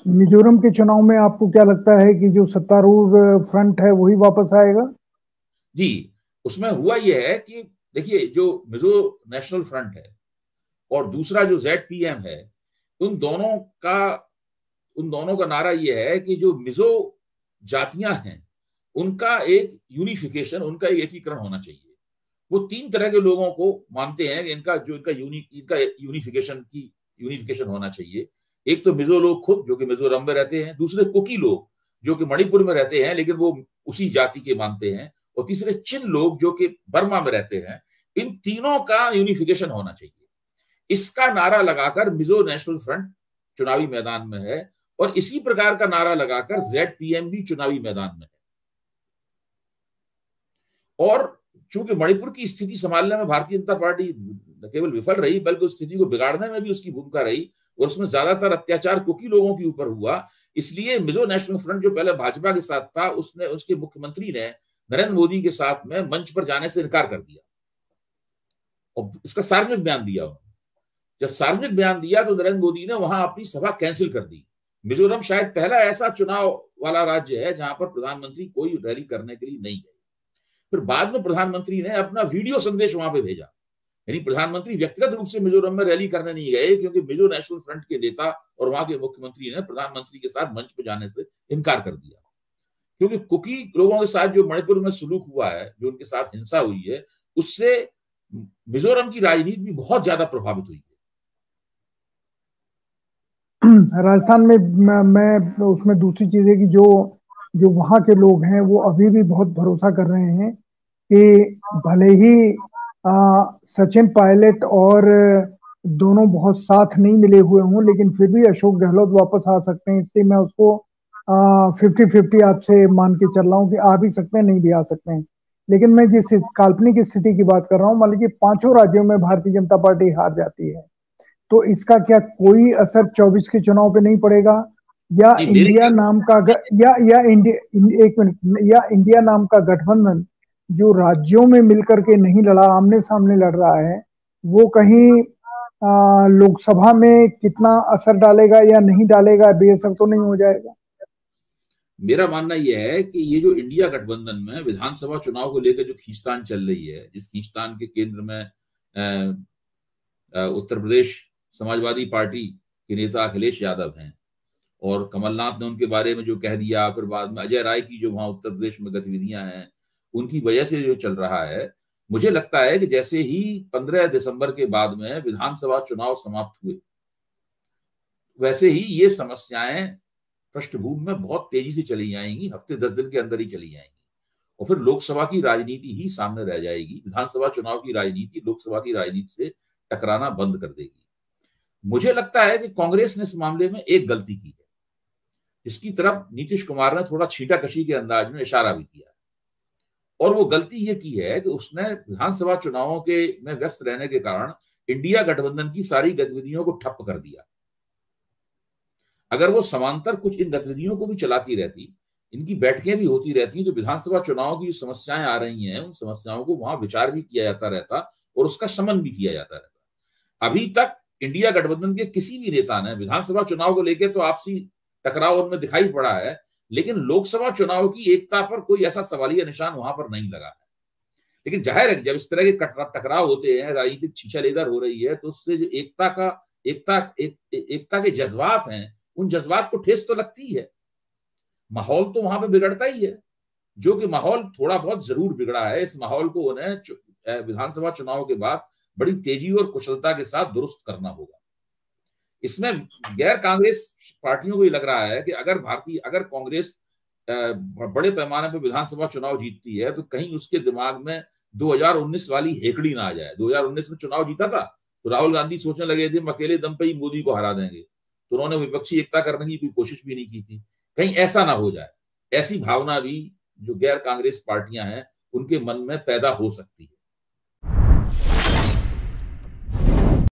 मिजोरम के चुनाव में आपको क्या लगता है कि जो सत्तारूढ़ फ्रंट है वही वापस आएगा? जी, उसमें हुआ यह है कि देखिए, जो मिजो नेशनल फ्रंट है और दूसरा जो ZPM है, उन दोनों का उन दोनों का नारा यह है कि जो मिजो जातियां हैं उनका एक यूनिफिकेशन, उनका एक एकीकरण होना चाहिए। वो तीन तरह के लोगों को मानते हैं कि इनका यूनिफिकेशन होना चाहिए। एक तो मिजो लोग खुद, जो कि मिजोरम में रहते हैं। दूसरे कुकी लोग, जो कि मणिपुर में रहते हैं लेकिन वो उसी जाति के मानते हैं। और तीसरे चिन लोग, जो कि बर्मा में रहते हैं। इन तीनों का यूनिफिकेशन होना चाहिए। इसका नारा लगाकर मिजो नेशनल फ्रंट चुनावी मैदान में है, और इसी प्रकार का नारा लगाकर ZPM भी चुनावी मैदान में है। और चूंकि मणिपुर की स्थिति संभालने में भारतीय जनता पार्टी न केवल विफल रही, बल्कि उस स्थिति को बिगाड़ने में भी उसकी भूमिका रही, और उसमें ज्यादातर अत्याचार कुकी लोगों के ऊपर हुआ, इसलिए मिजो नेशनल फ्रंट, जो पहले भाजपा के साथ था, उसने उसके मुख्यमंत्री ने नरेंद्र मोदी के साथ में मंच पर जाने से इनकार कर दिया और इसका सार्वजनिक बयान दिया उन्होंने। जब सार्वजनिक बयान दिया तो नरेंद्र मोदी ने वहां अपनी सभा कैंसिल कर दी। मिजोरम शायद पहला ऐसा चुनाव वाला राज्य है जहां पर प्रधानमंत्री कोई रैली करने के लिए नहीं गए। फिर बाद में प्रधानमंत्री ने अपना वीडियो संदेश वहां पे भेजा। यानी प्रधानमंत्री व्यक्तिगत रूप से मिजोरम में रैली करने नहीं गए, क्योंकि मिजो नेशनल फ्रंट के नेता और वहां के मुख्यमंत्री ने प्रधानमंत्री के साथ मंच पर जाने से इनकार कर दिया। क्योंकि कुकी लोगों के साथ जो मणिपुर में सुलूक हुआ है, जो उनके साथ हिंसा हुई है, उससे मिजोरम की राजनीति भी बहुत ज्यादा प्रभावित हुई है। राजस्थान में मैं उसमें दूसरी चीज है कि जो जो वहाँ के लोग हैं वो अभी भी बहुत भरोसा कर रहे हैं कि भले ही सचिन पायलट और दोनों बहुत साथ नहीं मिले हुए हों, लेकिन फिर भी अशोक गहलोत वापस आ सकते हैं। इसलिए मैं उसको 50-50 आपसे मान के चल रहा हूँ कि आ भी सकते हैं, नहीं भी आ सकते हैं। लेकिन मैं जिस काल्पनिक स्थिति की बात कर रहा हूँ, मान लीजिए 5 राज्यों में भारतीय जनता पार्टी हार जाती है, तो इसका क्या कोई असर 24 के चुनाव पे नहीं पड़ेगा? या इंडिया नाम का या इंडिया, एक मिनट, या इंडिया नाम का गठबंधन जो राज्यों में मिलकर के नहीं लड़ा, आमने सामने लड़ रहा है, वो कहीं लोकसभा में कितना असर डालेगा या नहीं डालेगा, बेअसर तो नहीं हो जाएगा? मेरा मानना यह है कि ये जो इंडिया गठबंधन में विधानसभा चुनाव को लेकर जो खींचतान चल रही है, जिस खींचतान के केंद्र में उत्तर प्रदेश समाजवादी पार्टी के नेता अखिलेश यादव हैं, और कमलनाथ ने उनके बारे में जो कह दिया, फिर बाद में अजय राय की जो वहां उत्तर प्रदेश में गतिविधियां हैं, उनकी वजह से जो चल रहा है, मुझे लगता है कि जैसे ही 15 दिसंबर के बाद में विधानसभा चुनाव समाप्त हुए, वैसे ही ये समस्याएं पृष्ठभूमि में बहुत तेजी से चली जाएंगी, हफ्ते 10 दिन के अंदर ही चली जाएंगी, और फिर लोकसभा की राजनीति ही सामने रह जाएगी। विधानसभा चुनाव की राजनीति लोकसभा की राजनीति से टकराना बंद कर देगी। मुझे लगता है कि कांग्रेस ने इस मामले में एक गलती की है, जिसकी तरफ नीतीश कुमार ने थोड़ा छींटाकशी के अंदाज में इशारा भी किया है। और वो गलती ये की है कि उसने विधानसभा चुनावों के में व्यस्त रहने के कारण इंडिया गठबंधन की सारी गतिविधियों को ठप कर दिया। अगर वो समांतर कुछ इन गतिविधियों को भी चलाती रहती, इनकी बैठकें भी होती रहती, तो विधानसभा चुनाव की जो समस्याएं आ रही हैं, उन समस्याओं को वहां विचार भी किया जाता रहता और उसका शमन भी किया जाता रहता। अभी तक इंडिया गठबंधन के किसी भी नेता ने विधानसभा चुनाव को लेकर तो आपसी टकराव उनमें दिखाई पड़ा है, लेकिन लोकसभा चुनाव की एकता पर कोई ऐसा सवालिया निशान वहां पर नहीं लगा है। लेकिन जाहिर है जब इस तरह के टकराव होते हैं, राजनीतिक छीछालेदर हो रही है, तो उससे जो एकता के जज्बात हैं, उन जज्बात को ठेस तो लगती है। माहौल तो वहां पे बिगड़ता ही है, जो कि माहौल थोड़ा बहुत जरूर बिगड़ा है। इस माहौल को उन्हें विधानसभा चुनाव के बाद बड़ी तेजी और कुशलता के साथ दुरुस्त करना होगा। इसमें गैर कांग्रेस पार्टियों को ये लग रहा है कि अगर कांग्रेस बड़े पैमाने पर विधानसभा चुनाव जीतती है, तो कहीं उसके दिमाग में 2019 वाली हेकड़ी ना आ जाए। 2019 में चुनाव जीता था तो राहुल गांधी सोचने लगे थे हम अकेले दम पे ही मोदी को हरा देंगे, तो उन्होंने विपक्षी एकता करने की कोई कोशिश भी नहीं की थी। कहीं ऐसा ना हो जाए, ऐसी भावना भी जो गैर कांग्रेस पार्टियां हैं उनके मन में पैदा हो सकती है।